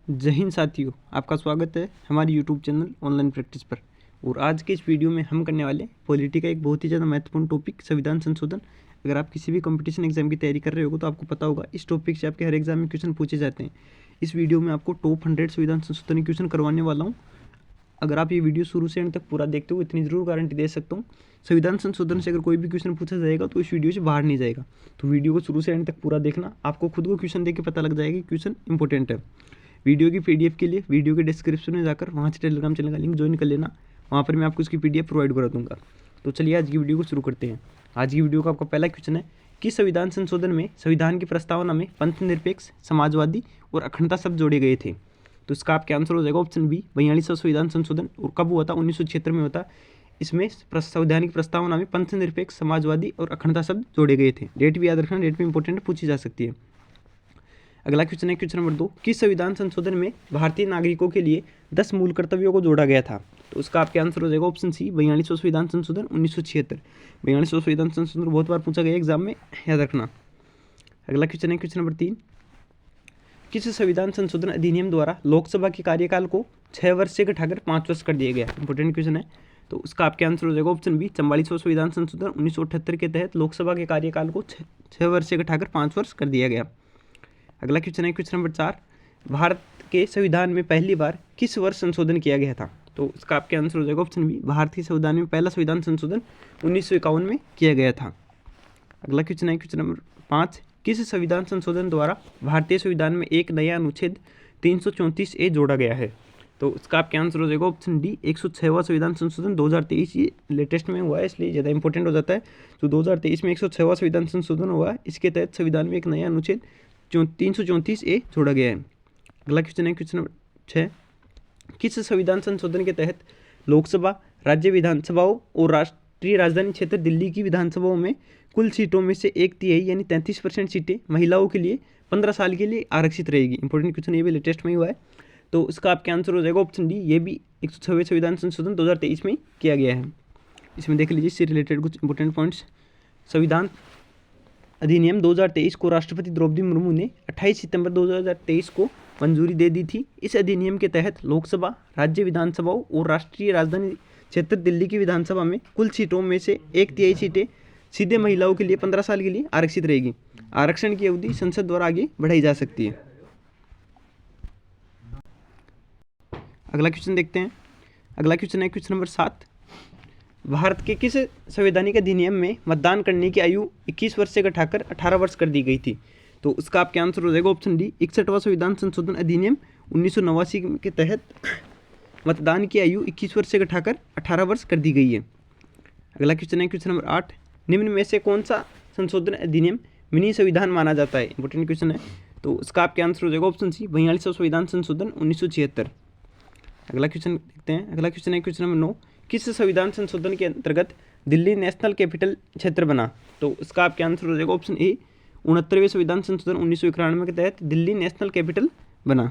जय हिंद साथियों, आपका स्वागत है हमारे यूट्यूब चैनल ऑनलाइन प्रैक्टिस पर। और आज के इस वीडियो में हम करने वाले पॉलिटी का एक बहुत ही ज़्यादा महत्वपूर्ण टॉपिक संविधान संशोधन। अगर आप किसी भी कंपटीशन एग्जाम की तैयारी कर रहे हो तो आपको पता होगा इस टॉपिक से आपके हर एग्जाम में क्वेश्चन पूछे जाते हैं। इस वीडियो में आपको टॉप 100 संविधान संशोधन क्वेश्चन करवाने वाला हूँ। अगर आप ये वीडियो शुरू से अंत तक पूरा देखते हो इतनी ज़रूर गारंटी दे सकता हूँ, संविधान संशोधन से अगर कोई भी क्वेश्चन पूछा जाएगा तो इस वीडियो से बाहर नहीं जाएगा। तो वीडियो को शुरू से अंत तक पूरा देखना, आपको खुद को क्वेश्चन देख के पता लग जाएगा कि क्वेश्चन इंपॉर्टेंट है। वीडियो की पीडीएफ के लिए वीडियो के डिस्क्रिप्शन में जाकर वहाँ से टेलीग्राम चैनल का लिंक ज्वाइन कर लेना, वहाँ पर मैं आपको उसकी पीडीएफ प्रोवाइड करा दूँगा। तो चलिए आज की वीडियो को शुरू करते हैं। आज की वीडियो का आपका पहला क्वेश्चन है कि संविधान संशोधन में संविधान की प्रस्तावना में पंथ निरपेक्ष, समाजवादी और अखंडता शब्द जोड़े गए थे। तो इसका आपका आंसर हो जाएगा ऑप्शन बी 42वां संविधान संशोधन। और कब हुआ था? 1976 में हुआ था। इसमें संविधान की प्रस्तावना में पंथ निरपेक्ष, समाजवादी और अखंडता शब्द जोड़े गए थे। डेट भी याद रखना, डेट भी इंपॉर्टेंट पूछी जा सकती है। अगला क्वेश्चन है क्वेश्चन नंबर 2, किस संविधान संशोधन में भारतीय नागरिकों के लिए 10 मूल कर्तव्यों को जोड़ा गया था? तो उसका आपके आंसर हो जाएगा ऑप्शन सी 42वां संविधान संशोधन 1976। 42वां संविधान संशोधन बहुत बार पूछा गया एग्जाम में, याद रखना। अगला क्वेश्चन है क्वेश्चन नंबर 3, किस संविधान संशोधन अधिनियम द्वारा लोकसभा के कार्यकाल को 6 वर्ष से घटाकर 5 वर्ष कर दिया गया? इंपॉर्टेंट क्वेश्चन है। तो उसका आपके आंसर हो जाएगा ऑप्शन बी 44वां संविधान संशोधन 1978 के तहत लोकसभा के कार्यकाल को 6 वर्ष से घटाकर 5 वर्ष कर दिया गया। अगला क्वेश्चन है क्वेश्चन नंबर 4, भारत के संविधान में पहली बार किस वर्ष संशोधन किया गया था? तो इसका आपके आंसर हो जाएगा ऑप्शन बी भारत के संविधान में पहला संविधान संशोधन 1951 में किया गया था। अगला क्वेश्चन है क्वेश्चन नंबर 5, किस संविधान संशोधन द्वारा भारतीय संविधान में एक नया अनुच्छेद 334A जोड़ा गया है? तो इसका आपके आंसर हो जाएगा ऑप्शन डी 106वां संविधान संशोधन 2023। ये लेटेस्ट में हुआ है इसलिए ज़्यादा इंपॉर्टेंट हो जाता है। तो 2023 में 106वां संविधान संशोधन हुआ है, इसके तहत संविधान में एक नया अनुच्छेद 334A जोड़ा गया है। अगला क्वेश्चन है क्वेश्चन नंबर 6, किस संविधान संशोधन के तहत लोकसभा, राज्य विधानसभाओं और राष्ट्रीय राजधानी क्षेत्र दिल्ली की विधानसभाओं में कुल सीटों में से 1/3 यानी 33% सीटें महिलाओं के लिए 15 साल के लिए आरक्षित रहेगी? इंपॉर्टेंट क्वेश्चन, ये भी लेटेस्ट में ही हुआ है। तो इसका आपका आंसर हो जाएगा ऑप्शन डी, ये भी 106वें संविधान संशोधन 2023 में किया गया है। इसमें देख लीजिए इससे रिलेटेड कुछ इंपॉर्टेंट पॉइंट्स। संविधान अधिनियम 2023 को राष्ट्रपति द्रौपदी मुर्मू ने 28 सितंबर 2023 को मंजूरी दे दी थी। इस अधिनियम के तहत लोकसभा, राज्य विधानसभाओं और राष्ट्रीय राजधानी क्षेत्र दिल्ली की विधानसभा में कुल सीटों में से 1/3 सीटें सीधे महिलाओं के लिए 15 साल के लिए आरक्षित रहेगी। आरक्षण की अवधि संसद द्वारा आगे बढ़ाई जा सकती है। अगला क्वेश्चन देखते हैं। अगला क्वेश्चन है क्वेश्चन नंबर 7, भारत के किस संवैधानिक अधिनियम में मतदान करने की आयु 21 वर्ष से घटाकर 18 वर्ष कर दी गई थी? तो उसका आपका आंसर हो जाएगा ऑप्शन डी 61वां संविधान संशोधन अधिनियम 1989 के तहत मतदान की आयु 21 वर्ष से घटाकर 18 वर्ष कर दी गई है। अगला क्वेश्चन है क्वेश्चन नंबर 8, निम्न में से कौन सा संशोधन अधिनियम मिनी संविधान माना जाता है? इंपॉर्टेंट क्वेश्चन है। तो इसका आपका आंसर हो जाएगा ऑप्शन सी 42वां संविधान संशोधन 1976। अगला क्वेश्चन देखते हैं। अगला क्वेश्चन है क्वेश्चन नंबर 9, किस संविधान संशोधन के अंतर्गत दिल्ली नेशनल कैपिटल क्षेत्र बना? तो इसका आपका आंसर हो जाएगा ऑप्शन ए 69वें संविधान संशोधन 1991 के तहत दिल्ली नेशनल कैपिटल बना।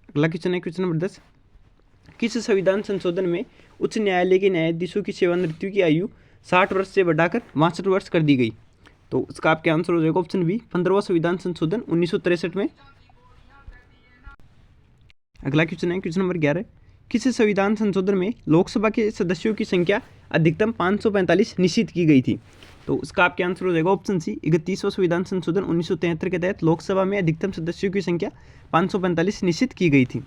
अगला क्वेश्चन है क्वेश्चन नंबर 10, किस संविधान संशोधन में उच्च न्यायालय के न्यायाधीशों की सेवानिवृत्ति की आयु 60 वर्ष से बढ़ाकर 62 वर्ष कर दी गई? तो इसका आपका आंसर हो जाएगा ऑप्शन बी 15वां संविधान संशोधन 1963 में। अगला क्वेश्चन है क्वेश्चन नंबर 11, किस संविधान संशोधन में लोकसभा के सदस्यों की संख्या अधिकतम 545 निश्चित की गई थी? तो उसका आपका आंसर हो जाएगा ऑप्शन सी 31वां संविधान संशोधन 1973 के तहत लोकसभा में अधिकतम सदस्यों की संख्या 545 निश्चित की गई थी।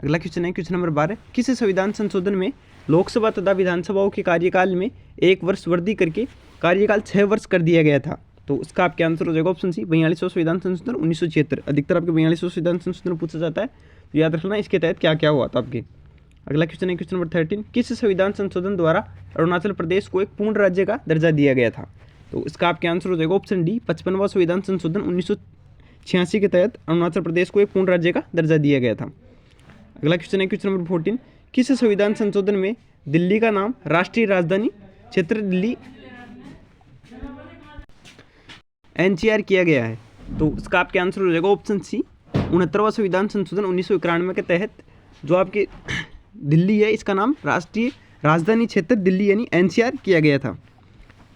अगला क्वेश्चन है क्वेश्चन नंबर 12, किस संविधान संशोधन में लोकसभा तथा विधानसभाओं के कार्यकाल में 1 वर्ष वृद्धि करके कार्यकाल 6 वर्ष कर दिया गया था? तो उसका आपका आंसर हो जाएगा ऑप्शन सी 42वां संविधान संशोधन 1976। अधिकतर आपके 42वां संविधान संशोधन पूछा जाता है, तो याद रखना इसके तहत क्या क्या हुआ था आपके। अगला क्वेश्चन है क्वेश्चन नंबर 13, किस संविधान संशोधन द्वारा अरुणाचल प्रदेश को एक पूर्ण राज्य का दर्जा दिया गया था? तो इसका आपका आंसर हो जाएगा ऑप्शन डी 55वां संविधान संशोधन 1986 के तहत अरुणाचल प्रदेश को एक पूर्ण राज्य का दर्जा दिया गया था। अगला क्वेश्चन है क्वेश्चन नंबर 14, किस संविधान संशोधन में दिल्ली का नाम राष्ट्रीय राजधानी क्षेत्र दिल्ली NCR किया गया है? तो इसका आपका आंसर हो जाएगा ऑप्शन सी 69वां संविधान संशोधन 1991 के तहत जो आपके दिल्ली है इसका नाम राष्ट्रीय राजधानी क्षेत्र दिल्ली यानी NCR किया गया था।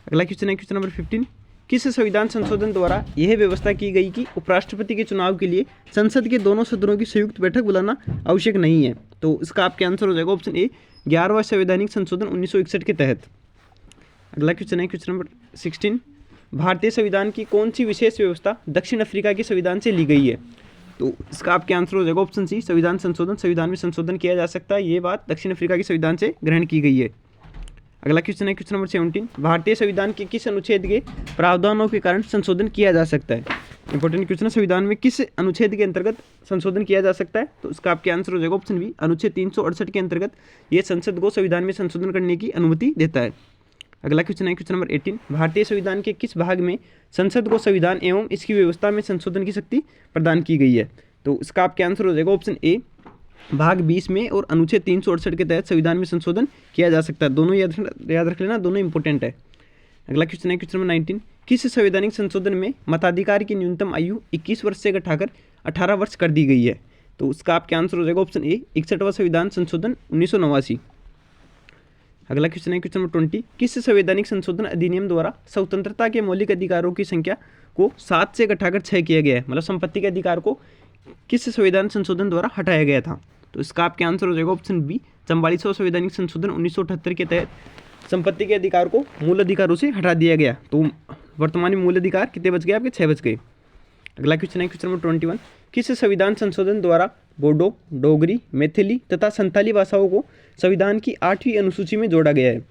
अगला क्वेश्चन है क्वेश्चन नंबर 15, किस संविधान संशोधन द्वारा यह व्यवस्था की गई कि उपराष्ट्रपति के चुनाव के लिए संसद के दोनों सदनों की संयुक्त बैठक बुलाना आवश्यक नहीं है? तो इसका आपके आंसर हो जाएगा ऑप्शन ए 11वां संवैधानिक संशोधन 1961 के तहत। अगला क्वेश्चन है क्वेश्चन नंबर 16, भारतीय संविधान की कौन सी विशेष व्यवस्था दक्षिण अफ्रीका के संविधान से ली गई है? तो इसका आपके आंसर हो जाएगा ऑप्शन सी संविधान संशोधन। संविधान में संशोधन किया जा सकता है, ये बात दक्षिण अफ्रीका के संविधान से ग्रहण की गई है। अगला क्वेश्चन है क्वेश्चन नंबर 17, भारतीय संविधान के किस अनुच्छेद के प्रावधानों के कारण संशोधन किया जा सकता है? इंपॉर्टेंट क्वेश्चन है, संविधान में किस अनुच्छेद के अंतर्गत संशोधन किया जा सकता है? तो इसका आपके आंसर हो जाएगा ऑप्शन बी अनुच्छेद 368 के अंतर्गत ये संसद को संविधान में संशोधन करने की अनुमति देता है। अगला क्वेश्चन है क्वेश्चन नंबर 18, भारतीय संविधान के किस भाग में संसद को संविधान एवं इसकी व्यवस्था में संशोधन की शक्ति प्रदान की गई है? तो इसका आपके आंसर हो जाएगा ऑप्शन ए भाग 20 में और अनुच्छेद 368 के तहत संविधान में संशोधन किया जा सकता है। दोनों याद रख लेना, दोनों इंपॉर्टेंट है। अगला क्वेश्चन है क्वेश्चन नंबर 19, किस संवैधानिक संशोधन में मताधिकार की न्यूनतम आयु 21 वर्ष से घटाकर 18 वर्ष कर दी गई है? तो उसका आपके आंसर हो जाएगा ऑप्शन ए 61वां संविधान संशोधन 1989। अगला क्वेश्चन है क्वेश्चन नंबर 20, किस संवैधानिक संशोधन अधिनियम द्वारा स्वतंत्रता के मौलिक अधिकारों की संख्या को 7 से घटाकर 6 किया गया है? मतलब संपत्ति के अधिकार को किस संविधान संशोधन द्वारा हटाया गया था? तो इसका आपके आंसर हो जाएगा ऑप्शन बी 44वां संवैधानिक संशोधन 1978 के तहत संपत्ति के अधिकार को मूल अधिकारों से हटा दिया गया। तो वर्तमान में मूल अधिकार कितने बच गए आपके? 6 बच गए। अगला क्वेश्चन है क्वेश्चन नंबर 21, किस संविधान संशोधन द्वारा बोडो, डोगरी, मैथिली तथा संथाली भाषाओं को संविधान की 8वीं अनुसूची में जोड़ा गया है?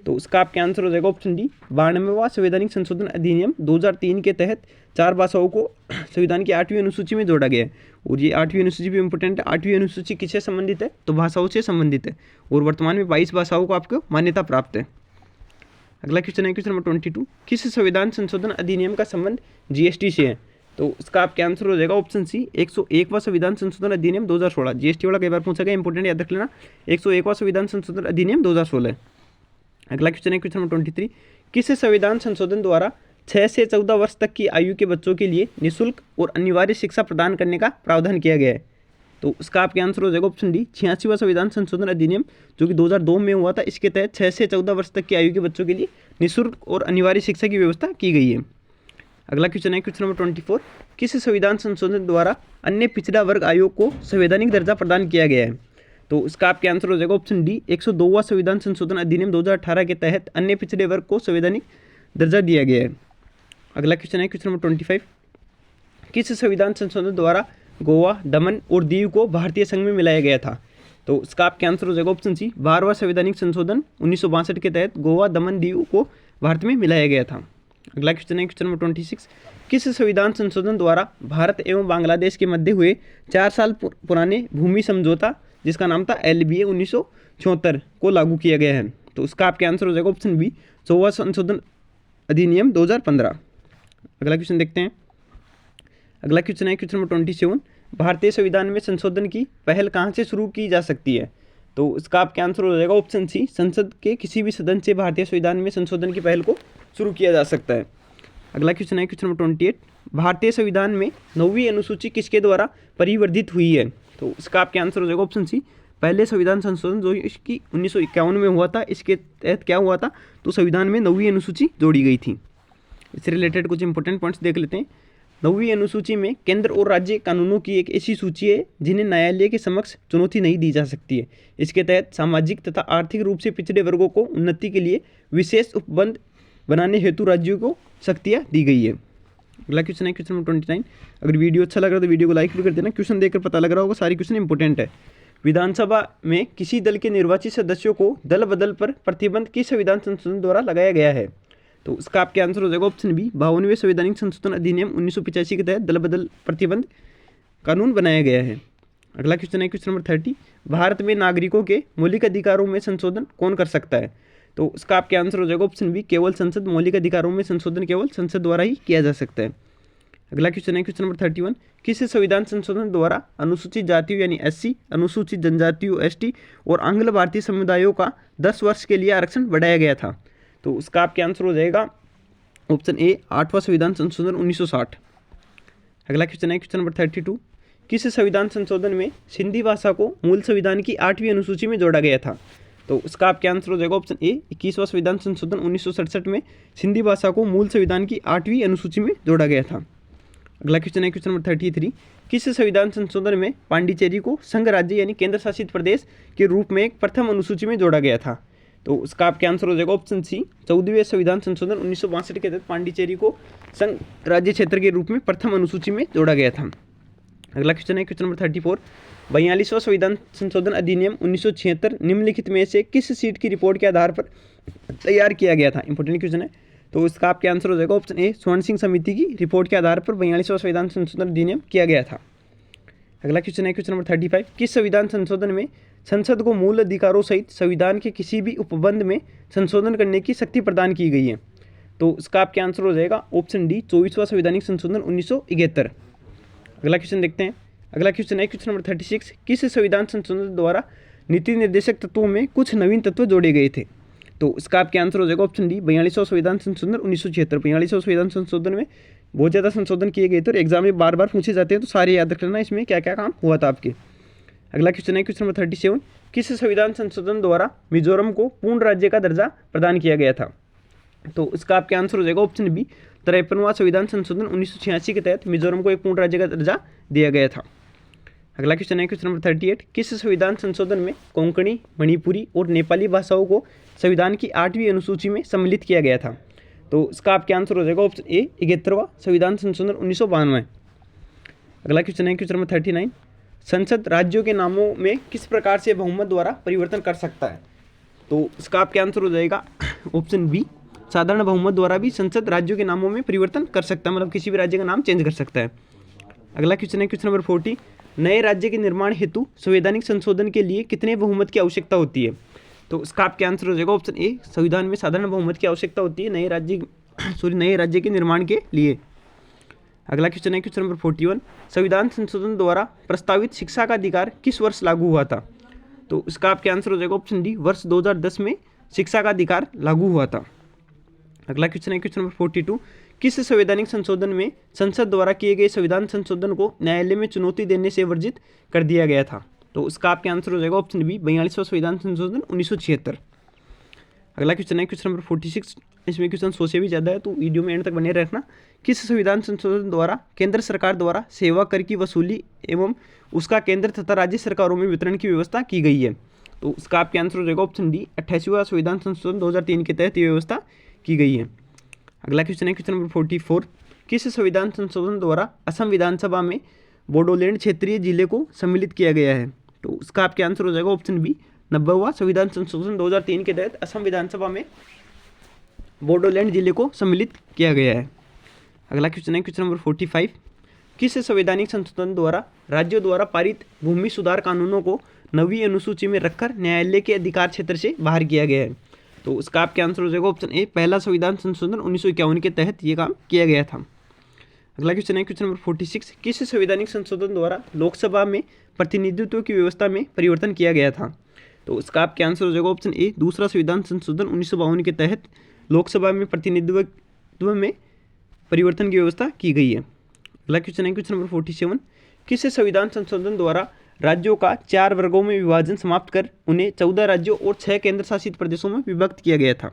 तो उसका आपके आंसर हो जाएगा ऑप्शन डी 92वां संवैधानिक संशोधन अधिनियम 2003 के तहत 4 भाषाओं को संविधान की 8वीं अनुसूची में जोड़ा गया है। और ये 8वीं अनुसूची भी इंपॉर्टेंट है। 8वीं अनुसूची किससे संबंधित है? तो भाषाओं से संबंधित है और वर्तमान में 22 भाषाओं को आपको मान्यता प्राप्त है। अगला क्वेश्चन है क्वेश्चन नंबर 22, किस संविधान संशोधन अधिनियम का संबंध जीएसटी से है? तो इसका आपका आंसर हो जाएगा ऑप्शन सी 101वां संविधान संशोधन अधिनियम 2016। जीएसटी वाला कई बार पूछा गया, इंपॉर्टेंट याद रख लेना। 101वां संविधान संशोधन अधिनियम 2016। अगला क्वेश्चन है क्वेश्चन नंबर 23, किस संविधान संशोधन द्वारा 6 से 14 वर्ष तक की आयु के बच्चों के लिए निःशुल्क और अनिवार्य शिक्षा प्रदान करने का प्रावधान किया गया है? तो इसका आपका आंसर हो जाएगा ऑप्शन डी 86वां संविधान संशोधन अधिनियम जो कि 2002 में हुआ था। इसके तहत 6 से 14 वर्ष तक की आयु के बच्चों के लिए निःशुल्क और अनिवार्य शिक्षा की व्यवस्था की गई है। अगला क्वेश्चन है क्वेश्चन नंबर 24, किस संविधान संशोधन द्वारा अन्य पिछड़ा वर्ग आयोग को संवैधानिक दर्जा प्रदान किया गया है? तो इसका आपका आंसर हो जाएगा ऑप्शन डी 102वां संविधान संशोधन अधिनियम 2018 के तहत अन्य पिछड़े वर्ग को संवैधानिक दर्जा दिया गया है। अगला क्वेश्चन है क्वेश्चन नंबर 25, किस संविधान संशोधन द्वारा गोवा, दमन और दीव को भारतीय संघ में मिलाया गया था? तो इसका आपका आंसर हो जाएगा ऑप्शन सी 12वां संवैधानिक संशोधन 1962 के तहत गोवा, दमन, दीव को भारत में मिलाया गया था। अगला क्वेश्चन है क्वेश्चन नंबर 26, किस संविधान संशोधन द्वारा भारत एवं बांग्लादेश के मध्य हुए 4 साल पुराने भूमि समझौता जिसका नाम था LBA 1976 को लागू किया गया है? तो उसका आपका आंसर हो जाएगा ऑप्शन बी 100वां संशोधन अधिनियम 2015। अगला क्वेश्चन देखते हैं। अगला क्वेश्चन है क्वेश्चन नंबर 27, भारतीय संविधान में संशोधन की पहल कहाँ से शुरू की जा सकती है? तो इसका आपका आंसर हो जाएगा ऑप्शन सी संसद के किसी भी सदन से भारतीय संविधान में संशोधन की पहल को शुरू किया जा सकता है। अगला क्वेश्चन है क्वेश्चन नंबर 28, भारतीय संविधान में 9वीं अनुसूची किसके द्वारा परिवर्धित हुई है? तो इसका आपका आंसर हो जाएगा ऑप्शन सी पहले संविधान संशोधन जो इसकी 1951 में हुआ था। इसके तहत क्या हुआ था? तो संविधान में 9वीं अनुसूची जोड़ी गई थी। इससे रिलेटेड कुछ इंपॉर्टेंट पॉइंट्स देख लेते हैं। 9वीं अनुसूची में केंद्र और राज्य कानूनों की एक ऐसी सूची है जिन्हें न्यायालय के समक्ष चुनौती नहीं दी जा सकती है। इसके तहत सामाजिक तथा आर्थिक रूप से पिछड़े वर्गों को उन्नति के लिए विशेष उपबंध बनाने हेतु राज्यों को शक्तियाँ दी गई है। अगला क्वेश्चन है क्वेश्चन नंबर 29, अगर वीडियो अच्छा लग रहा है तो वीडियो को लाइक भी कर देना। क्वेश्चन देखकर पता लग रहा होगा सारी क्वेश्चन इंपॉर्टेंट है। विधानसभा में किसी दल के निर्वाचित सदस्यों को दल बदल पर प्रतिबंध किस संविधान संशोधन द्वारा लगाया गया है? तो इसका आपका आंसर हो जाएगा ऑप्शन बी 52वें संवैधानिक संशोधन अधिनियम 1985 के तहत दल बदल प्रतिबंध कानून बनाया गया है। अगला क्वेश्चन है क्वेश्चन नंबर 30, भारत में नागरिकों के मौलिक अधिकारों में संशोधन कौन कर सकता है? तो इसका आपका आंसर हो जाएगा ऑप्शन बी केवल संसद। मौलिक अधिकारों में संशोधन केवल संसद द्वारा ही किया जा सकता है। अगला क्वेश्चन है क्वेश्चन नंबर 31, किस संविधान संशोधन द्वारा अनुसूचित जातियों यानी SC, अनुसूचित जनजातियों ST और आंग्ल भारतीय समुदायों का 10 वर्ष के लिए आरक्षण बढ़ाया गया था? तो उसका आपका आंसर हो जाएगा ऑप्शन ए 8वां संविधान संशोधन 1960। अगला क्वेश्चन है क्वेश्चन नंबर 32, किस संविधान संशोधन में सिंधी भाषा को मूल संविधान की 8वीं अनुसूची में जोड़ा गया था? तो इसका आपका आंसर हो जाएगा ऑप्शन ए 21वां संविधान संशोधन 1967 में सिंधी भाषा को मूल संविधान की 8वीं अनुसूची में जोड़ा गया था। अगला क्वेश्चन है क्वेश्चन नंबर 33, किस संविधान संशोधन में पांडिचेरी को संघ राज्य यानी केंद्र शासित प्रदेश के रूप में एक प्रथम अनुसूची में जोड़ा गया था? तो इसका आपका आंसर हो जाएगा ऑप्शन सी 14वें संविधान संशोधन 1962 के तहत पांडिचेरी को संघ राज्य क्षेत्र के रूप में प्रथम अनुसूची में जोड़ा गया था। अगला क्वेश्चन है क्वेश्चन नंबर 34, 42वां संविधान संशोधन अधिनियम 1976 निम्नलिखित में से किस सीट की रिपोर्ट के आधार पर तैयार किया गया था? इंपॉर्टेंट क्वेश्चन है। तो इसका आपका आंसर हो जाएगा ऑप्शन ए स्वर्ण सिंह समिति की रिपोर्ट के आधार पर 42वां संविधान संशोधन अधिनियम किया गया था। अगला क्वेश्चन है क्वेश्चन नंबर 35, किस संविधान संशोधन में संसद को मूल अधिकारों सहित संविधान के किसी भी उपबंध में संशोधन करने की शक्ति प्रदान की गई है? तो इसका आपका आंसर हो जाएगा ऑप्शन डी 24वां संवैधानिक संशोधन 1971। अगला क्वेश्चन देखते हैं। अगला क्वेश्चन है क्वेश्चन नंबर 36, किस संविधान संशोधन द्वारा नीति निर्देशक तत्वों में कुछ नवीन तत्व जोड़े गए थे? तो इसका आपका आंसर हो जाएगा ऑप्शन डी 42वां संविधान संशोधन 1976। 42वां संविधान संशोधन में बहुत ज़्यादा संशोधन किए गए थे और एग्जाम में बार बार पूछे जाते हैं, तो सारे याद रख लेना इसमें क्या क्या काम हुआ था आपके। अगला क्वेश्चन है क्वेश्चन नंबर 37, किस संविधान संशोधन द्वारा मिजोरम को पूर्ण राज्य का दर्जा प्रदान किया गया था? तो इसका आपका आंसर हो जाएगा ऑप्शन बी 53वां संविधान संशोधन 1986 के तहत मिजोरम को एक पूर्ण राज्य का दर्जा दिया गया था। अगला क्वेश्चन है क्वेश्चन नंबर 38, किस संविधान संशोधन में कोंकणी, मणिपुरी और नेपाली भाषाओं को संविधान की 8वीं अनुसूची में सम्मिलित किया गया था? तो इसका आपका आंसर हो जाएगा ऑप्शन ए 71वां संविधान संशोधन 1992। अगला क्वेश्चन है क्वेश्चन नंबर 39, संसद राज्यों के नामों में किस प्रकार से बहुमत द्वारा परिवर्तन कर सकता है? तो इसका आपका आंसर हो जाएगा ऑप्शन बी साधारण बहुमत द्वारा भी संसद राज्यों के नामों में परिवर्तन कर सकता है, मतलब किसी भी राज्य का नाम चेंज कर सकता है। अगला क्वेश्चन है क्वेश्चन नंबर 40, नए राज्य के निर्माण हेतु संवैधानिक संशोधन के लिए कितने बहुमत की आवश्यकता होती है? तो इसका आपका आंसर हो जाएगा ऑप्शन ए संविधान में साधारण बहुमत की आवश्यकता होती है नए राज्य के निर्माण के लिए। अगला क्वेश्चन है क्वेश्चन नंबर 41, संविधान संशोधन द्वारा प्रस्तावित शिक्षा का अधिकार किस वर्ष लागू हुआ था? तो इसका आपका आंसर हो जाएगा ऑप्शन डी वर्ष 2010 में शिक्षा का अधिकार लागू हुआ था। अगला क्वेश्चन है क्वेश्चन नंबर 42, किस संवैधानिक संशोधन में संसद द्वारा किए गए संविधान संशोधन को न्यायालय में चुनौती देने से वर्जित कर दिया गया था? तो इसका आपका आंसर हो जाएगा ऑप्शन बी 42वां संविधान संशोधन 1976। अगला क्वेश्चन है क्वेश्चन नंबर 46, इसमें क्वेश्चन 100 से भी ज़्यादा है, तो वीडियो में एंड तक बने रखना। किस संविधान संशोधन द्वारा केंद्र सरकार द्वारा सेवा कर की वसूली एवं उसका केंद्र तथा राज्य सरकारों में वितरण की व्यवस्था की गई है? तो इसका आपका आंसर हो जाएगा ऑप्शन डी 88वां संविधान संशोधन 2003 के तहत ये व्यवस्था की गई है। अगला क्वेश्चन है क्वेश्चन नंबर 44, किस संविधान संशोधन द्वारा असम विधानसभा में बोडोलैंड क्षेत्रीय जिले को सम्मिलित किया गया है? तो इसका आपका आंसर हो जाएगा ऑप्शन बी 90वां संविधान संशोधन 2003 के तहत असम विधानसभा में बोडोलैंड जिले को सम्मिलित किया गया है। अगला क्वेश्चन है क्वेश्चन नंबर 45, किस संवैधानिक संशोधन द्वारा राज्यों द्वारा पारित भूमि सुधार कानूनों को 9वीं अनुसूची में रखकर न्यायालय के अधिकार क्षेत्र से बाहर किया गया है? तो इसका आपका आंसर हो जाएगा ऑप्शन ए पहला संविधान संशोधन 1951 के तहत ये काम किया गया था। अगला क्वेश्चन है क्वेश्चन नंबर 46, किस संवैधानिक संशोधन द्वारा लोकसभा में प्रतिनिधित्व की व्यवस्था में परिवर्तन किया गया था? तो इसका आपका आंसर हो जाएगा ऑप्शन ए दूसरा संविधान संशोधन 1952 के तहत लोकसभा में प्रतिनिधित्व में परिवर्तन की व्यवस्था की गई है। अगला क्वेश्चन है क्वेश्चन नंबर 47, किस संविधान संशोधन द्वारा राज्यों का 4 वर्गों में विभाजन समाप्त कर उन्हें 14 राज्यों और 6 केंद्र शासित प्रदेशों में विभक्त किया गया था?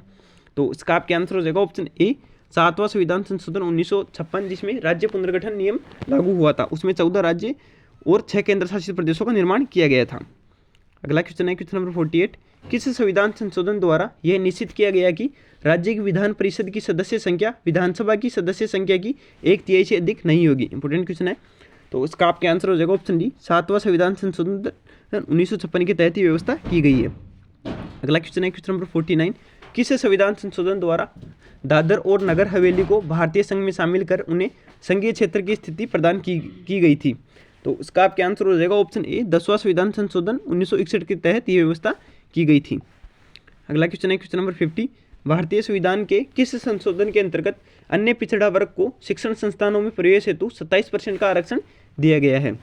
तो इसका आपका आंसर हो जाएगा ऑप्शन ए 7वां संविधान संशोधन 1956, जिसमें राज्य पुनर्गठन नियम लागू हुआ था। उसमें 14 राज्य और 6 केंद्र शासित प्रदेशों का निर्माण किया गया था। अगला क्वेश्चन है क्वेश्चन नंबर 48, किस संविधान संशोधन द्वारा यह निश्चित किया गया कि राज्य की विधान परिषद की सदस्य संख्या विधानसभा की सदस्य संख्या की 1/3 से अधिक नहीं होगी? इंपोर्टेंट क्वेश्चन है, तो इसका आपका आंसर हो जाएगा ऑप्शन डी 7वां संविधान संशोधन 1956 के तहत ये व्यवस्था की गई है। अगला क्वेश्चन है क्वेश्चन नंबर 49, किस संविधान संशोधन द्वारा दादर और नगर हवेली को भारतीय संघ में शामिल कर उन्हें संघीय क्षेत्र की स्थिति प्रदान की गई थी? तो इसका आपका आंसर हो जाएगा ऑप्शन ए 10वां संविधान संशोधन 1961 के तहत ये व्यवस्था की गई थी। अगला क्वेश्चन है क्वेश्चन नंबर 50, भारतीय संविधान के किस संशोधन के अंतर्गत अन्य पिछड़ा वर्ग को शिक्षण संस्थानों में प्रवेश हेतु 27% का आरक्षण दिया गया है?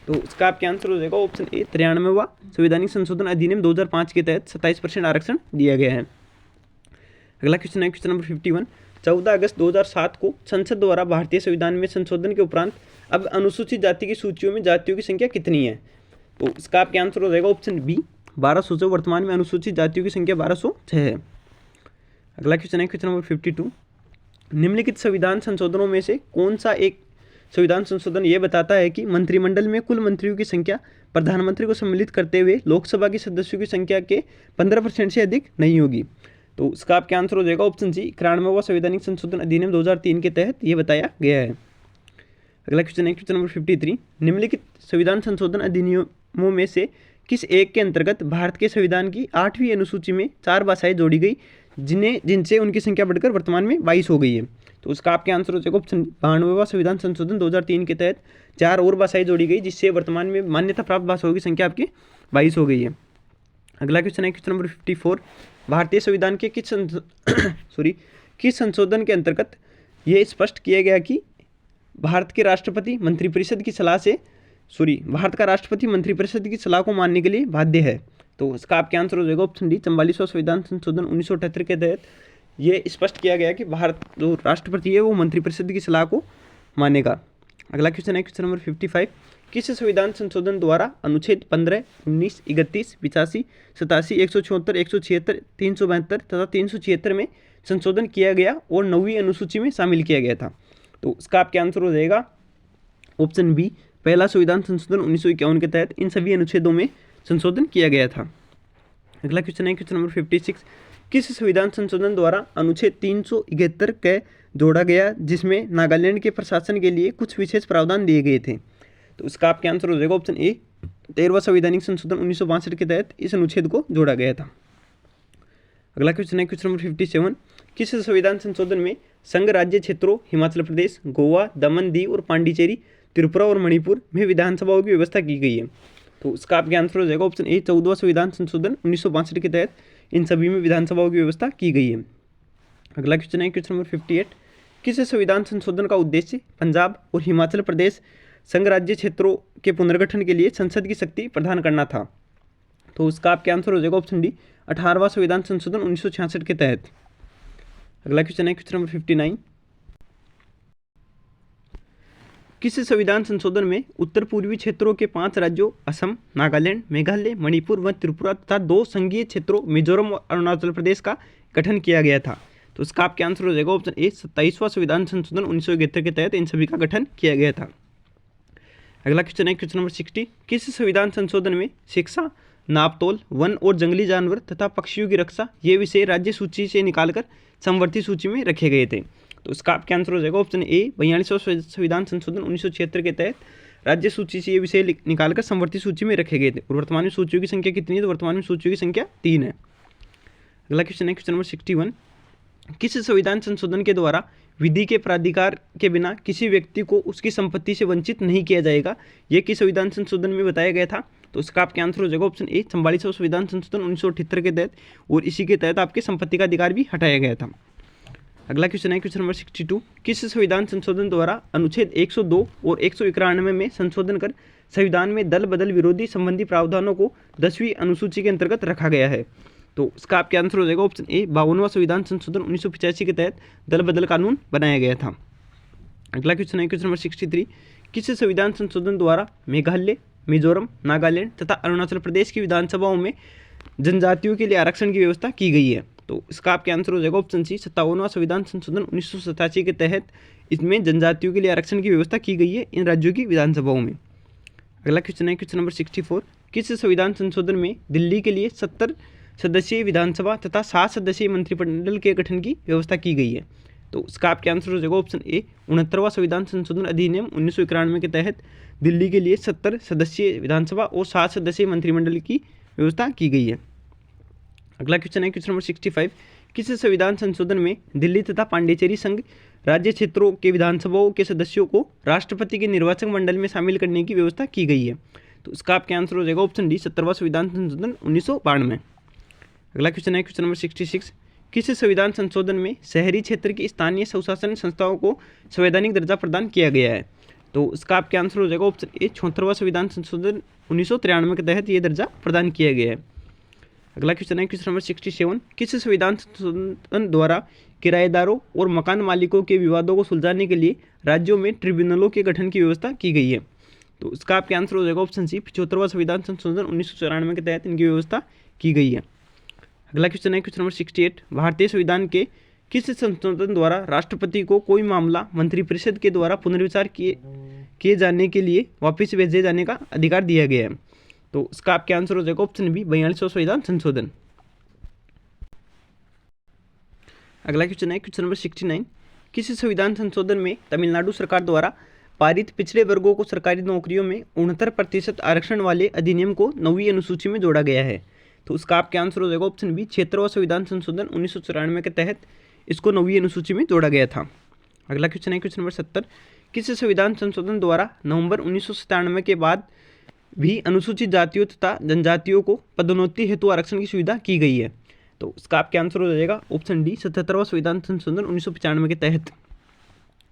तो इसका आपका आंसर हो जाएगा ऑप्शन ए 93वां संवैधानिक संशोधन अधिनियम 2005 के तहत 27% आरक्षण दिया गया है। अगला क्वेश्चन है क्वेश्चन नंबर 51, 14 अगस्त 2007 को संसद द्वारा भारतीय संविधान में संशोधन के उपरांत अब अनुसूचित जाति की सूचियों में जातियों की संख्या कितनी है? तो इसका आपका आंसर हो जाएगा ऑप्शन बी 1200 से वर्तमान में अनुसूचित जातियों की संख्या 1206 है। अगला क्वेश्चन है क्वेश्चन नंबर 52। निम्नलिखित संविधान संशोधनों में से कौन सा एक संविधान संशोधन ये बताता है कि मंत्रिमंडल में कुल मंत्रियों की संख्या प्रधानमंत्री को सम्मिलित करते हुए लोकसभा के सदस्यों की संख्या के 15% से अधिक नहीं होगी? तो इसका आपका आंसर हो जाएगा ऑप्शन सी, 91वां संवैधानिक संशोधन अधिनियम 2003 के तहत ये बताया गया है। अगला क्वेश्चन है क्वेश्चन नंबर 53। निम्नलिखित संविधान संशोधन अधिनियमों में से किस एक के अंतर्गत भारत के संविधान की 8वीं अनुसूची में 4 भाषाएं जोड़ी गई जिनसे उनकी संख्या बढ़कर वर्तमान में 22 हो गई है? तो उसका आपके आंसर हो जाएगा ऑप्शन 92वां संविधान संशोधन 2003 के तहत 4 और भाषाएं जोड़ी गई जिससे वर्तमान में मान्यता प्राप्त भाषाओं की संख्या आपकी 22 हो गई है। अगला क्वेश्चन है क्वेश्चन नंबर 54। भारतीय संविधान के किस संशोधन के अंतर्गत ये स्पष्ट किया गया कि भारत का राष्ट्रपति मंत्रिपरिषद की सलाह को मानने के लिए बाध्य है? तो इसका आपके आंसर हो जाएगा ऑप्शन डी, 44वां संविधान संशोधन 1978 के तहत ये स्पष्ट किया गया कि भारत जो राष्ट्रपति है वो मंत्रिपरिषद की सलाह को मानेगा। अगला क्वेश्चन है क्वेश्चन नंबर 55। किस संविधान संशोधन द्वारा अनुच्छेद 15, 19, 31, 85, 87, 174, 176, 372 तथा 376 में संशोधन किया गया और 9वीं अनुसूची में शामिल किया गया था? तो इसका आपके आंसर हो जाएगा ऑप्शन बी, पहला संविधान संशोधन 1951 के तहत इन सभी अनुच्छेदों में संशोधन किया गया था। अगला क्वेश्चन है क्वेश्चन नंबर 56। किस संविधान संशोधन द्वारा अनुच्छेद 371 के जोड़ा गया जिसमें नागालैंड के प्रशासन के लिए कुछ विशेष प्रावधान दिए गए थे? तो इसका आपके आंसर हो जाएगा ऑप्शन ए, 13वां संवैधानिक संशोधन 1962 के तहत इस अनुच्छेद को जोड़ा गया था। अगला क्वेश्चन है क्वेश्चन नंबर 57। किस संविधान संशोधन में संघ राज्य क्षेत्रों हिमाचल प्रदेश, गोवा, दमन, दीव और पांडिचेरी, त्रिपुरा और मणिपुर में विधानसभाओं की व्यवस्था की गई है? तो इसका आपके आंसर हो जाएगा ऑप्शन ए, 14वां संविधान संशोधन 1962 के तहत इन सभी में विधानसभाओं की व्यवस्था की गई है। अगला क्वेश्चन है क्वेश्चन नंबर 58। किस संविधान संशोधन का उद्देश्य पंजाब और हिमाचल प्रदेश संघ राज्य क्षेत्रों के पुनर्गठन के लिए संसद की शक्ति प्रदान करना था? तो उसका आपके आंसर हो जाएगा ऑप्शन डी, 18वां संविधान संशोधन 1966 के तहत। अगला क्वेश्चन है क्वेश्चन नंबर 59। किस संविधान संशोधन में उत्तर पूर्वी क्षेत्रों के 5 राज्यों असम, नागालैंड, मेघालय, मणिपुर व त्रिपुरा तथा 2 संघीय क्षेत्रों मिजोरम और अरुणाचल प्रदेश का गठन किया गया था? तो इसका आपके आंसर हो जाएगा ऑप्शन ए, 27वां संविधान संशोधन 1971 के तहत इन सभी का गठन किया गया था। अगला क्वेश्चन है क्वेश्चन नंबर 60। किस संविधान संशोधन में शिक्षा, नापतोल, वन और जंगली जानवर तथा पक्षियों की रक्षा ये विषय राज्य सूची से निकालकर समवर्ती सूची में रखे गए थे? तो इसका आपका आंसर हो जाएगा ऑप्शन ए, 42वां संविधान संशोधन 1976 के तहत राज्य सूची से ये विषय निकालकर समवर्ती सूची में रखे गए थे। और वर्तमान में सूचियों की संख्या कितनी है? तो वर्तमान में सूचियों की संख्या 3 है। अगला क्वेश्चन है क्वेश्चन नंबर 61। किस संविधान संशोधन के द्वारा विधि के प्राधिकार के बिना किसी व्यक्ति को उसकी संपत्ति से वंचित नहीं किया जाएगा? यह किस संविधान संशोधन में बताया गया था? तो इसका आपके आंसर हो जाएगा ऑप्शन ए, 44वां संविधान संशोधन 1978 के तहत, और इसी के तहत आपके संपत्ति का अधिकार भी हटाया गया था। अगला क्वेश्चन है क्वेश्चन नंबर 62। किस संविधान संशोधन द्वारा अनुच्छेद 102 और 191 में संशोधन कर संविधान में दल बदल विरोधी संबंधी प्रावधानों को 10वीं अनुसूची के अंतर्गत रखा गया है? तो इसका आपके आंसर हो जाएगा ऑप्शन ए, 52वां संविधान संशोधन 1985 के तहत दल बदल कानून बनाया गया था। अगला क्वेश्चन है क्वेश्चन नंबर 63। किस संविधान संशोधन द्वारा मेघालय, मिजोरम, नागालैंड तथा अरुणाचल प्रदेश की विधानसभाओं में जनजातियों के लिए आरक्षण की व्यवस्था की गई है? तो इसका आपके आंसर हो जाएगा ऑप्शन सी, 57वां संविधान संशोधन 1987 के तहत इसमें जनजातियों के लिए आरक्षण की व्यवस्था की गई है इन राज्यों की विधानसभाओं में। अगला क्वेश्चन है क्वेश्चन नंबर 64। किस संविधान संशोधन में दिल्ली के लिए 70 सदस्यीय विधानसभा तथा 7 सदस्यीय मंत्रिमंडल के गठन की व्यवस्था की गई है? तो इसका आपके आंसर हो जाएगा ऑप्शन ए, 69वां संविधान संशोधन अधिनियम 1991 के तहत दिल्ली के लिए 70 सदस्यीय विधानसभा और 7 सदस्यीय मंत्रिमंडल की व्यवस्था की गई है। अगला क्वेश्चन है क्वेश्चन नंबर 65। किस संविधान संशोधन में दिल्ली तथा पांडिचेरी संघ राज्य क्षेत्रों के विधानसभाओं के सदस्यों को राष्ट्रपति के निर्वाचक मंडल में शामिल करने की व्यवस्था की गई है? तो इसका आपका आंसर हो जाएगा ऑप्शन डी, 70वां संविधान संशोधन 1992। अगला क्वेश्चन है क्वेश्चन नंबर 66। किस संविधान संशोधन में शहरी क्षेत्र की स्थानीय स्वशासन संस्थाओं को संवैधानिक दर्जा प्रदान किया गया है? तो इसका आपका आंसर हो जाएगा ऑप्शन ए, 74वां संविधान संशोधन 1993 के तहत ये दर्जा प्रदान किया गया है। अगला क्वेश्चन है क्वेश्चन नंबर 67। किस संविधान संशोधन द्वारा किराएदारों और मकान मालिकों के विवादों को सुलझाने के लिए राज्यों में ट्रिब्यूनलों के गठन की व्यवस्था की गई है? तो इसका आपका आंसर हो जाएगा ऑप्शन सी, 75वां संविधान संशोधन 1994 के तहत इनकी व्यवस्था की गई है। अगला क्वेश्चन है क्वेश्चन नंबर 68, भारतीय संविधान के किस संशोधन द्वारा राष्ट्रपति को कोई मामला मंत्रिपरिषद के द्वारा पुनर्विचार किए जाने के लिए वापस भेजे जाने का अधिकार दिया गया है? तो इसका आपका आंसर हो जाएगा ऑप्शन बी, 42वां संविधान संशोधन। अगला क्वेश्चन है क्वेश्चन नंबर 69, किस संविधान संशोधन में तमिलनाडु सरकार द्वारा पारित पिछड़े वर्गों को सरकारी नौकरियों में 69% आरक्षण वाले अधिनियम को 9वीं अनुसूची में जोड़ा गया है? तो उसका आपका आंसर हो जाएगा ऑप्शन बी, 76वां संविधान संशोधन 1994 के तहत इसको 9वीं अनुसूची में जोड़ा गया था। अगला क्वेश्चन है क्वेश्चन नंबर 70, किस संविधान संशोधन द्वारा नवंबर 1997 के बाद भी अनुसूचित जातियों तथा जनजातियों को पदोन्नति हेतु आरक्षण की सुविधा की गई है? तो इसका आपका आंसर हो जाएगा ऑप्शन डी, 77वां संविधान संशोधन 1995 के तहत।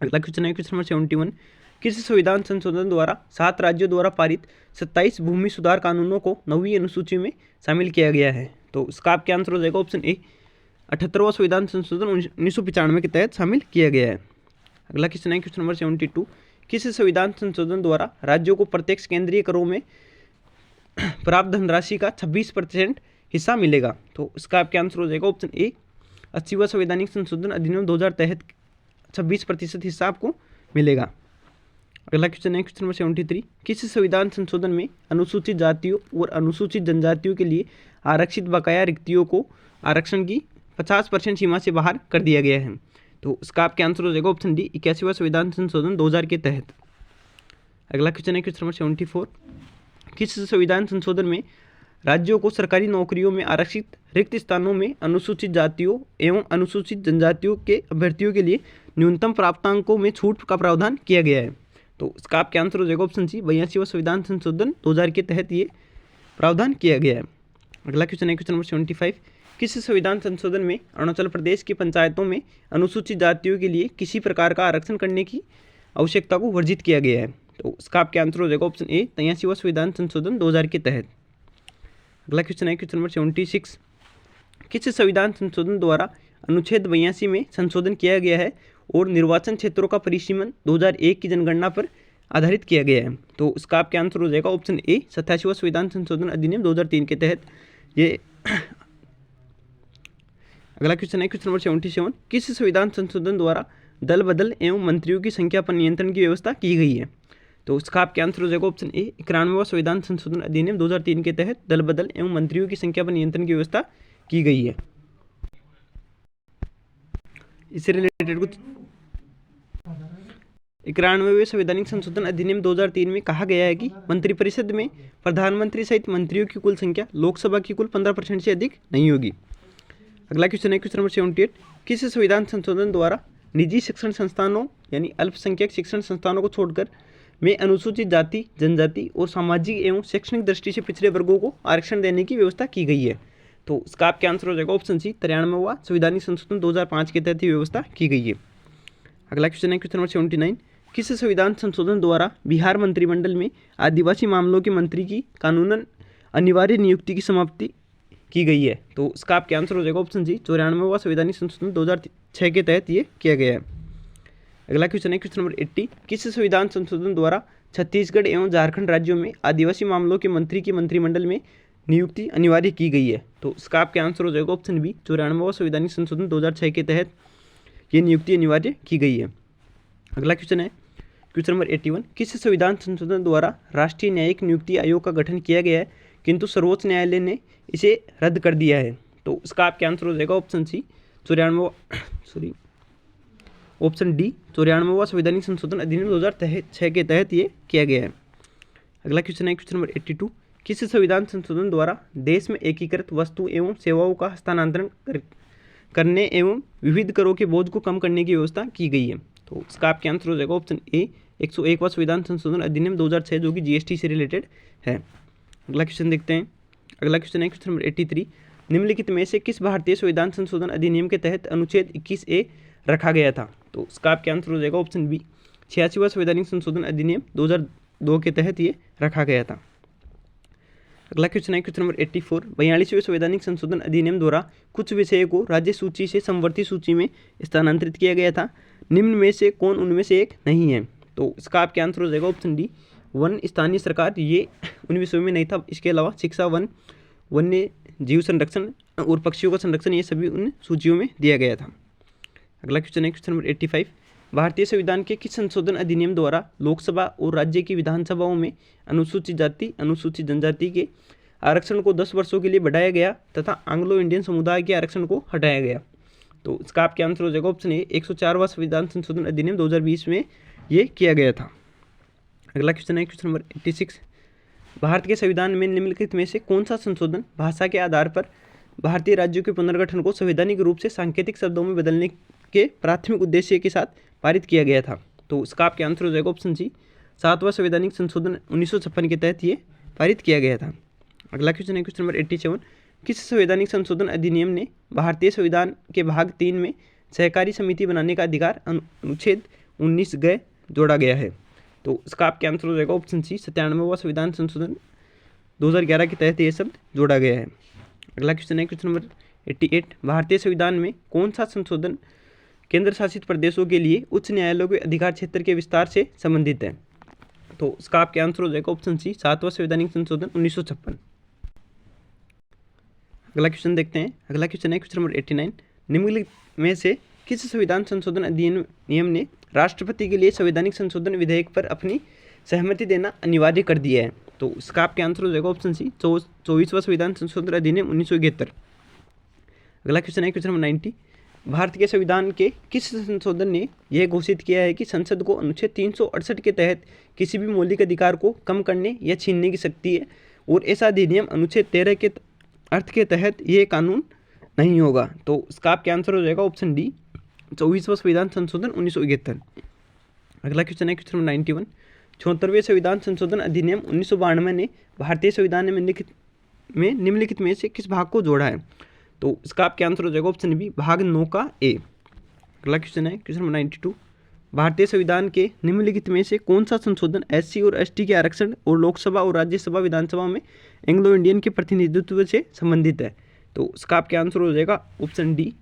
अगला क्वेश्चन है क्वेश्चन नंबर 71, किस संविधान संशोधन द्वारा 7 राज्यों द्वारा पारित 27 भूमि सुधार कानूनों को 9वीं अनुसूची में शामिल किया गया है? तो इसका आपका आंसर हो जाएगा ऑप्शन ए, 78वां संविधान संशोधन 1995 के तहत शामिल किया गया है। अगला क्वेश्चन है क्वेश्चन नंबर 72, किस संविधान संशोधन द्वारा राज्यों को प्रत्यक्ष केंद्रीय करों में प्राप्त धनराशि का 26% हिस्सा मिलेगा? तो इसका आपका आंसर हो जाएगा ऑप्शन ए, 80वां संवैधानिक संशोधन अधिनियम 2000 तहत 26% हिस्सा आपको मिलेगा। अगला क्वेश्चन है क्वेश्चन नंबर 73, किस संविधान संशोधन में अनुसूचित जातियों और अनुसूचित जनजातियों के लिए आरक्षित बकाया रिक्तियों को आरक्षण की 50% सीमा से बाहर कर दिया गया है? तो इसका आपका आंसर हो जाएगा ऑप्शन डी, 81वां संविधान संशोधन 2000 के तहत। अगला क्वेश्चन है क्वेश्चन नंबर 74, किस संविधान संशोधन में राज्यों को सरकारी नौकरियों में आरक्षित रिक्त स्थानों में अनुसूचित जातियों एवं अनुसूचित जनजातियों के अभ्यर्थियों के लिए न्यूनतम प्राप्तांकों में छूट का प्रावधान किया गया है? तो इसका आपका आंसर हो जाएगा ऑप्शन सी, 82वां संविधान संशोधन 2000 के तहत ये प्रावधान किया गया है। अगला क्वेश्चन है क्वेश्चन नंबर 75, किस संविधान संशोधन में अरुणाचल प्रदेश की पंचायतों में अनुसूचित जातियों के लिए किसी प्रकार का आरक्षण करने की आवश्यकता को वर्जित किया गया है? तो इसका आपका आंसर हो जाएगा ऑप्शन ए, 83वां संविधान संशोधन 2000 के तहत। अगला क्वेश्चन है क्वेश्चन नंबर 76, किस संविधान संशोधन द्वारा अनुच्छेद 82 में संशोधन किया गया है और निर्वाचन क्षेत्रों का परिसीमन 2001 की जनगणना पर आधारित किया गया है? तो इसका आपका आंसर हो जाएगा ऑप्शन ए, 87वां संविधान संशोधन अधिनियम 2003 के तहत ये। अगला क्वेश्चन है क्वेश्चन नंबर 77, किस संविधान संशोधन द्वारा दल बदल एवं मंत्रियों की संख्या पर नियंत्रण की व्यवस्था की गई है? तो इसका आपका आंसर हो जाएगा ऑप्शन ए, 91वां संविधान संशोधन अधिनियम 2003 के तहत दल बदल एवं मंत्रियों की संख्या पर नियंत्रण की व्यवस्था की गई है। इससे रिलेटेड कुछ 91वें संवैधानिक संशोधन अधिनियम 2003 में कहा गया है कि मंत्रिपरिषद में प्रधानमंत्री सहित मंत्रियों की कुल संख्या लोकसभा की कुल 15% से अधिक नहीं होगी। अगला क्वेश्चन है क्वेश्चन नंबर 78, किस संविधान संशोधन द्वारा निजी शिक्षण संस्थानों यानी अल्पसंख्यक शिक्षण संस्थानों को छोड़कर में अनुसूचित जाति, जनजाति और सामाजिक एवं शैक्षणिक दृष्टि से पिछड़े वर्गों को आरक्षण देने की व्यवस्था की गई है? तो इसका आपका आंसर हो जाएगा ऑप्शन सी, 93वां संवैधानिक संशोधन 2005 के तहत व्यवस्था की गई है। अगला क्वेश्चन है क्वेश्चन नंबर 79, किस संविधान संशोधन द्वारा बिहार मंत्रिमंडल में आदिवासी मामलों के मंत्री की कानूनन अनिवार्य नियुक्ति की समाप्ति की गई है? तो इसका आपका आंसर हो जाएगा ऑप्शन सी, 94वां संवैधानिक संशोधन 2006 के तहत ये किया गया है। अगला क्वेश्चन है क्वेश्चन नंबर 80, किस संविधान संशोधन द्वारा छत्तीसगढ़ एवं झारखंड राज्यों में आदिवासी मामलों के मंत्री की मंत्रिमंडल में नियुक्ति अनिवार्य की गई है? तो इसका आपका आंसर हो जाएगा ऑप्शन बी, 94वां संवैधानिक संशोधन 2006 के तहत ये नियुक्ति अनिवार्य की गई है। अगला क्वेश्चन है क्वेश्चन नंबर 81, किस संविधान संशोधन द्वारा राष्ट्रीय न्यायिक नियुक्ति आयोग का गठन किया गया है किंतु सर्वोच्च न्यायालय ने इसे रद्द कर दिया है? तो इसका आपका आंसर हो जाएगा ऑप्शन सी, 94 ऑप्शन डी, 94वां संवैधानिक संशोधन अधिनियम 2006 के तहत ये किया गया है। अगला क्वेश्चन है क्वेश्चन नंबर 82, किस संविधान संशोधन द्वारा देश में एकीकृत वस्तु एवं सेवाओं का हस्तांतरण करने एवं विविध करों के बोझ को कम करने की व्यवस्था की गई है? तो इसका आपका आंसर हो जाएगा ऑप्शन ए, 101वां संविधान संशोधन अधिनियम 2006 जो कि जीएसटी से रिलेटेड है। अगला क्वेश्चन देखते हैं। अगला क्वेश्चन है क्वेश्चन नंबर 83, निम्नलिखित में से किस भारतीय संविधान संशोधन अधिनियम के तहत अनुच्छेद 21A रखा गया था? तो इसका आपका आंसर हो जाएगा ऑप्शन बी, 86वां संवैधानिक संशोधन अधिनियम 2002 के तहत ये रखा गया था। अगला क्वेश्चन है क्वेश्चन नंबर 84, 42वें संवैधानिक संशोधन अधिनियम द्वारा कुछ विषयों को राज्य सूची से समवर्ती सूची में स्थानांतरित किया गया था, निम्न में से कौन उनमें से एक नहीं है? तो इसका आपका आंसर हो जाएगा ऑप्शन डी, वन स्थानीय सरकार, ये उन विषयों में नहीं था। इसके अलावा शिक्षा, वन, वन्य जीव संरक्षण और पक्षियों का संरक्षण, ये सभी उन सूचियों में दिया गया था। अगला क्वेश्चन है क्वेश्चन नंबर 85। भारतीय संविधान के किस संशोधन अधिनियम द्वारा लोकसभा और राज्य की विधानसभाओं में अनुसूचित जाति, अनुसूचित जनजाति के आरक्षण को 10 वर्षों के लिए बढ़ाया गया तथा एंग्लो इंडियन समुदाय के आरक्षण को हटाया गया? तो इसका आपके आंसर हो जाएगा ऑप्शन ए, 104वां संविधान संशोधन अधिनियम 2020 में ये किया गया था। अगला क्वेश्चन है क्वेश्चन नंबर 86। भारत के संविधान में निम्नलिखित में से कौन सा संशोधन भाषा के आधार पर भारतीय राज्यों के पुनर्गठन को संवैधानिक रूप से सांकेतिक शब्दों में बदलने के प्राथमिक उद्देश्य के साथ पारित किया गया था? तो इसका आपके आंसर हो जाएगा ऑप्शन सी, 7वां संवैधानिक संशोधन 1956 के तहत ये पारित किया गया था। अगला क्वेश्चन है क्वेश्चन नंबर 87। किस संवैधानिक संशोधन अधिनियम ने भारतीय संविधान के भाग 3 में सहकारी समिति बनाने का अधिकार अनुच्छेद 19 ग जोड़ा गया है? तो इसका आपके आंसर हो जाएगा ऑप्शन सी, 97वां संविधान संशोधन 2011 के तहत ये शब्द जोड़ा गया है। अगला क्वेश्चन है क्वेश्चन नंबर 88। भारतीय संविधान में कौन सा संशोधन केंद्र शासित प्रदेशों के लिए उच्च न्यायालयों के अधिकार क्षेत्र के विस्तार से संबंधित है? तो इसका आपके आंसर हो जाएगा ऑप्शन सी, 7वां संवैधानिक संशोधन 1956। अगला क्वेश्चन देखते हैं। अगला क्वेश्चन है क्वेश्चन नंबर 89। निम्नलिखित में से किस संविधान संशोधन अधिनियम ने राष्ट्रपति के लिए संवैधानिक संशोधन विधेयक पर अपनी सहमति देना अनिवार्य कर दिया है? तो इसका आपके आंसर हो जाएगा ऑप्शन सी, 24वां संविधान संशोधन अधिनियम 1971। अगला क्वेश्चन है क्वेश्चन नंबर 90। भारत के संविधान के किस संशोधन ने यह घोषित किया है कि संसद को अनुच्छेद 368 के तहत किसी भी मौलिक अधिकार को कम करने या छीनने की शक्ति है और ऐसा अधिनियम अनुच्छेद 13 के अर्थ के तहत ये कानून नहीं होगा? तो इसका आपका आंसर हो जाएगा ऑप्शन डी, 24वां संविधान संशोधन 1971। अगला क्वेश्चन है क्वेश्चन नंबर 91। 74वें संविधान संशोधन अधिनियम 1992 ने भारतीय संविधान में निम्नलिखित में से किस भाग को जोड़ा है? तो इसका आपका आंसर हो जाएगा ऑप्शन बी, भाग 9 का ए। अगला क्वेश्चन है क्वेश्चन नंबर 92। भारतीय संविधान के निम्नलिखित में से कौन सा संशोधन SC और ST के आरक्षण और लोकसभा और राज्यसभा विधानसभा में एंग्लो इंडियन के प्रतिनिधित्व से संबंधित है? तो इसका आपका आंसर हो जाएगा ऑप्शन डी,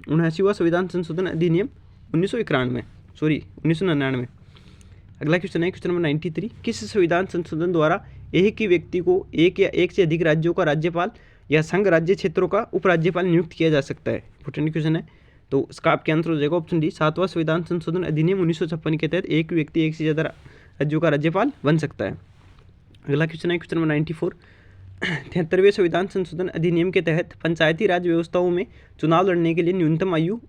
79वां संविधान संशोधन अधिनियम 1999। अगला क्वेश्चन है क्वेश्चन नंबर 93। किस संविधान संशोधन द्वारा एक ही व्यक्ति को एक या एक से अधिक राज्यों का राज्यपाल या संघ राज्य क्षेत्रों का उपराज्यपाल नियुक्त किया जा सकता है? इंपॉर्टेंट क्वेश्चन है। तो इसका आपका आंसर हो जाएगा ऑप्शन डी, 7वां संविधान संशोधन अधिनियम 1956 के तहत एक व्यक्ति एक से ज़्यादा राज्यों का राज्यपाल बन सकता है। अगला क्वेश्चन है क्वेश्चन नंबर 94। 73वें संविधान संशोधन अधिनियम के तहत पंचायती राज व्यवस्थाओं में चुनाव लड़ने के लिए न्यूनतम आयु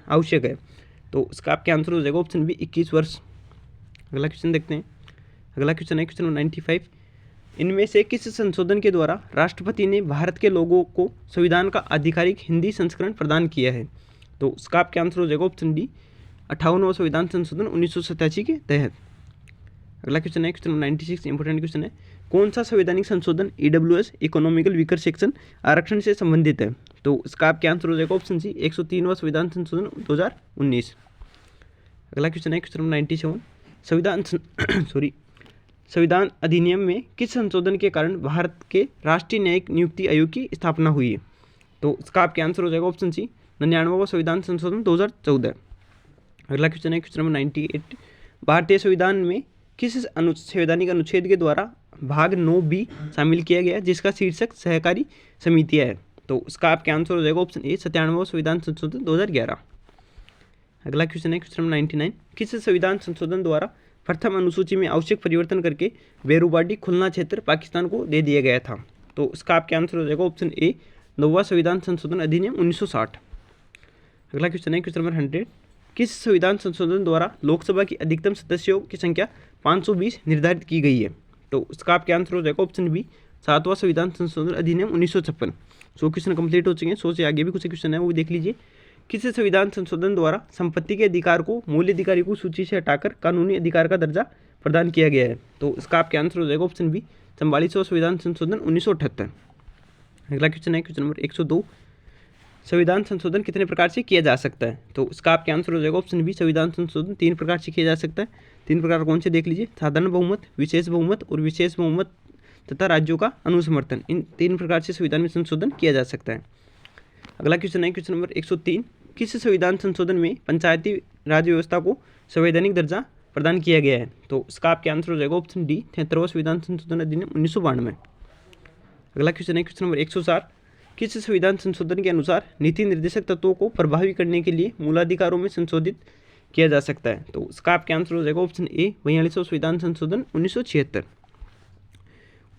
आवश्यक है? तो इसका आपका आंसर हो जाएगा ऑप्शन बी, 21 वर्ष। अगला क्वेश्चन देखते हैं। अगला क्वेश्चन है क्वेश्चन नंबर 95। इनमें से किस संशोधन के द्वारा राष्ट्रपति ने भारत के लोगों को संविधान का आधिकारिक हिंदी संस्करण प्रदान किया है? तो इसका आपका आंसर हो जाएगा ऑप्शन डी, 58वां संविधान संशोधन 1987 के तहत। अगला क्वेश्चन है क्वेश्चन नंबर 96। इंपॉर्टेंट क्वेश्चन है। कौन सा संवैधानिक संशोधन EWS इकोनॉमिकल वीकर सेक्शन आरक्षण से संबंधित है? तो इसका आपका आंसर हो जाएगा ऑप्शन सी, 103वां संविधान संशोधन 2019। अगला क्वेश्चन है क्वेश्चन नंबर 97। संविधान अधिनियम में किस संशोधन के कारण भारत के राष्ट्रीय न्यायिक नियुक्ति आयोग की स्थापना हुई है? तो इसका आपका आंसर हो जाएगा ऑप्शन सी, 99वां संविधान संशोधन 2014। अगला क्वेश्चन है क्वेश्चन नंबर 98। भारतीय संविधान में किस संवैधानिक अनुच्छेद के द्वारा भाग 9B शामिल किया गया जिसका शीर्षक सहकारी समितियाँ है? तो इसका आपका आंसर हो जाएगा ऑप्शन ए, 97वां संविधान संशोधन 2011। अगला क्वेश्चन है क्वेश्चन नंबर 99। किस संविधान संशोधन द्वारा प्रथम अनुसूची में आवश्यक परिवर्तन करके बेरूबाडी खुलना क्षेत्र पाकिस्तान को दे दिया गया था? तो इसका आपका आंसर हो जाएगा ऑप्शन ए, 9वां संविधान संशोधन अधिनियम 1960। अगला क्वेश्चन है क्वेश्चन नंबर 100। किस संविधान संशोधन द्वारा लोकसभा की अधिकतम सदस्यों की संख्या 520 निर्धारित की गई है? तो इसका आपका आंसर हो जाएगा ऑप्शन बी, 7वां संविधान संशोधन अधिनियम 1956। 100 क्वेश्चन कंप्लीट हो चुके हैं। 100 से आगे भी कुछ क्वेश्चन है वो देख लीजिए। किस संविधान संशोधन द्वारा संपत्ति के अधिकार को मूल्य अधिकारी को सूची से हटाकर कानूनी अधिकार का दर्जा प्रदान किया गया है? तो इसका आपका आंसर हो जाएगा ऑप्शन बी, 44वां संविधान संशोधन 1978। अगला क्वेश्चन है क्वेश्चन नंबर 102। संविधान संशोधन कितने प्रकार से किया जा सकता है? तो इसका आपका आंसर हो जाएगा ऑप्शन बी, संविधान संशोधन 3 प्रकार से किया जा सकता है। 3 प्रकार कौन से देख लीजिए, साधारण बहुमत, विशेष बहुमत और विशेष बहुमत तथा राज्यों का अनुसमर्थन। इन 3 प्रकार से संविधान में संशोधन किया जा सकता है। अगला क्वेश्चन है क्वेश्चन नंबर 103। किस संविधान संशोधन में पंचायती राज व्यवस्था को संवैधानिक दर्जा प्रदान किया गया है। तो इसका आपके आंसर हो जाएगा ऑप्शन डी, 73वां संविधान संशोधन अधिनियम 1992। अगला क्वेश्चन है क्वेश्चन नंबर 160, किस संविधान संशोधन के अनुसार नीति निर्देशक तत्वों को प्रभावी करने के लिए मूलाधिकारों में संशोधित किया जा सकता है? तो इसका आपके आंसर हो जाएगा ऑप्शन ए, 42वां संविधान संशोधन 1976।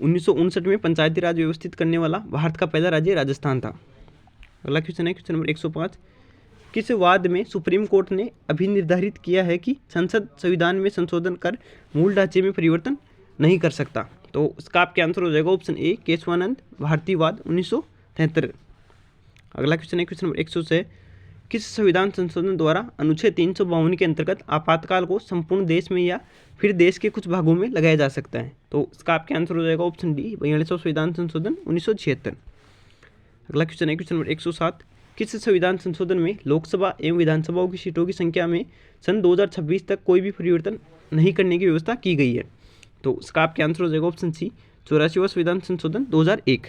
1959 में पंचायती राज व्यवस्थित करने वाला भारत का पहला राज्य राजस्थान था। अगला क्वेश्चन है क्वेश्चन नंबर 105, किस वाद में सुप्रीम कोर्ट ने अभी निर्धारित किया है कि संसद संविधान में संशोधन कर मूल ढांचे में परिवर्तन नहीं कर सकता? तो इसका आपके आंसर हो जाएगा ऑप्शन ए, केशवानंद भारतीवाद 1973। अगला क्वेश्चन है क्वेश्चन नंबर 106, किस संविधान संशोधन द्वारा अनुच्छेद 352 के अंतर्गत आपातकाल को संपूर्ण देश में या फिर देश के कुछ भागों में लगाया जा सकता है? तो इसका आपके आंसर हो जाएगा ऑप्शन डी, 42वां संविधान संशोधन 1976। अगला क्वेश्चन है क्वेश्चन नंबर 107, किस संविधान संशोधन में लोकसभा एवं विधानसभाओं की सीटों की संख्या में सन 2026 तक कोई भी परिवर्तन नहीं करने की व्यवस्था की गई है? तो इसका आपके आंसर हो जाएगा ऑप्शन सी, 84वां संविधान संशोधन 2001।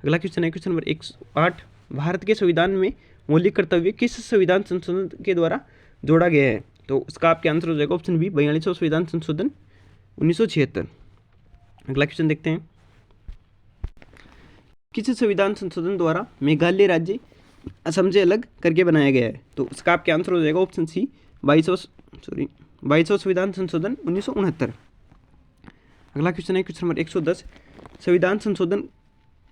अगला क्वेश्चन है क्वेश्चन नंबर 108, भारत के संविधान में मौलिक कर्तव्य किस संविधान संशोधन के द्वारा जोड़ा गया है? तो इसका आपके आंसर हो जाएगा ऑप्शन बी, 42वां संविधान संशोधन 1976। अगला क्वेश्चन देखते हैं, किस संविधान संशोधन द्वारा मेघालय राज्य असम से अलग करके बनाया गया है? तो इसका आपके आंसर हो जाएगा ऑप्शन सी, 22वां संविधान संशोधन 1969। अगला क्वेश्चन है क्वेश्चन नंबर 110, संविधान संशोधन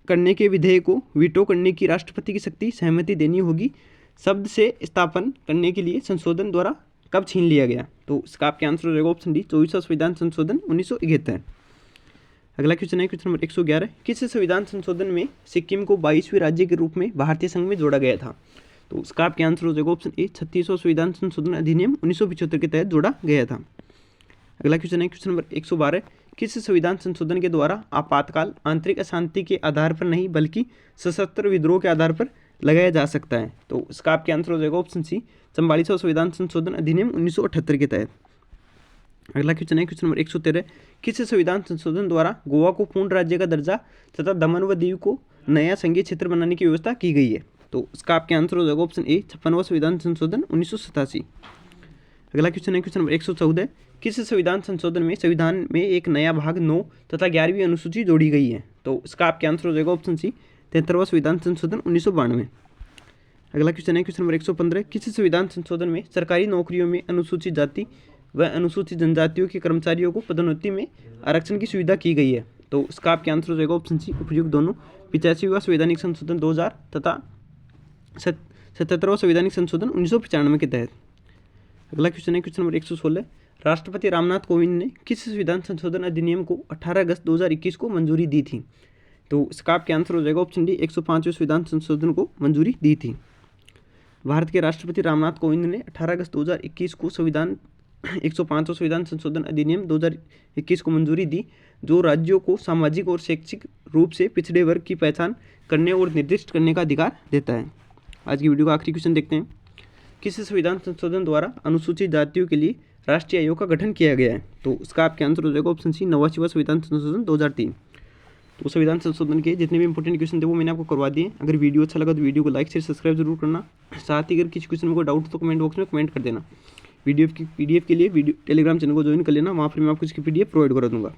करने के विधेयक को वीटो करने की राष्ट्रपति की शक्ति सहमति देनी होगी शब्द से स्थापन करने के लिए संशोधन द्वारा कब छीन लिया गया? तो इसका आपके आंसर हो जाएगा ऑप्शन डी, 24वां संविधान संशोधन 1971। अगला क्वेश्चन है क्वेश्चन नंबर 111, किस संविधान संशोधन में सिक्किम को 22वें राज्य के रूप में भारतीय संघ में जोड़ा गया था? तो उसका आपके आंसर हो जाएगा ऑप्शन ए, 36वां संविधान संशोधन अधिनियम 1975 के तहत जोड़ा गया था। अगला क्वेश्चन है क्वेश्चन नंबर 112, किस संविधान संशोधन के द्वारा आपातकाल आंतरिक अशांति के आधार पर नहीं बल्कि सशस्त्र विद्रोह के आधार पर लगाया जा सकता है? तो इसका आपके आंसर हो जाएगा ऑप्शन सी, 44वां संविधान संशोधन अधिनियम 1978 के तहत। अगला क्वेश्चन है क्वेश्चन नंबर 113, किस संविधान संशोधन द्वारा गोवा को पूर्ण राज्य का दर्जा तथा दमन व दीव को नया संघीय क्षेत्र बनाने की व्यवस्था की गई है? तो इसका आपके आंसर हो जाएगा ऑप्शन ए, 56वां संविधान संशोधन 1987। अगला क्वेश्चन है क्वेश्चन नंबर 114, किस संविधान संशोधन में संविधान में एक नया भाग 9 तथा 11वीं अनुसूची जोड़ी गई है? तो इसका आपके आंसर हो जाएगा ऑप्शन सी, 73वां संविधान संशोधन 1992। अगला क्वेश्चन है क्वेश्चन नंबर 115, किस संविधान संशोधन में सरकारी नौकरियों में अनुसूचित जाति व अनुसूचित जनजातियों के कर्मचारियों को पदोन्नति में आरक्षण की सुविधा की गई है? तो इसका आपके आंसर हो जाएगा ऑप्शन सी, उपयुक्त दोनों, 85वां संवैधानिक संशोधन 2000 तथा 77वां संवैधानिक संशोधन 1995 के तहत। अगला क्वेश्चन है क्वेश्चन नंबर 116, राष्ट्रपति रामनाथ कोविंद ने किस संविधान संशोधन अधिनियम को 18 अगस्त 2021 को मंजूरी दी थी? तो इसका आपके आंसर हो जाएगा ऑप्शन डी, 105वें संविधान संशोधन को मंजूरी दी थी। भारत के राष्ट्रपति रामनाथ कोविंद ने 18 अगस्त 2021 को संविधान 105वां संविधान संशोधन अधिनियम 2021 को मंजूरी दी, जो राज्यों को सामाजिक और शैक्षिक रूप से पिछड़े वर्ग की पहचान करने और निर्दिष्ट करने का अधिकार देता है। आज की वीडियो का आखिरी क्वेश्चन देखते हैं, किस संविधान संशोधन द्वारा अनुसूचित जातियों के लिए राष्ट्रीय आयोग का गठन किया गया है? तो इसका आपके आंसर हो जाएगा ऑप्शन सी, 89वां संविधान संशोधन 2003। तो संविधान संशोधन के जितने भी इंपॉर्टेंट क्वेश्चन थे वो मैंने आपको करवा दिए। अगर वीडियो अच्छा लगा तो वीडियो को लाइक शेयर सब्सक्राइब जरूर करना। साथ ही अगर किसी क्वेश्चन में कोई डाउट तो कमेंट बॉक्स में कमेंट कर देना। पीडीएफ के लिए टेलीग्राम चैनल को ज्वाइन कर लेना, वहाँ पर मैं आपको इसकी पीडीएफ प्रोवाइड करा दूंगा।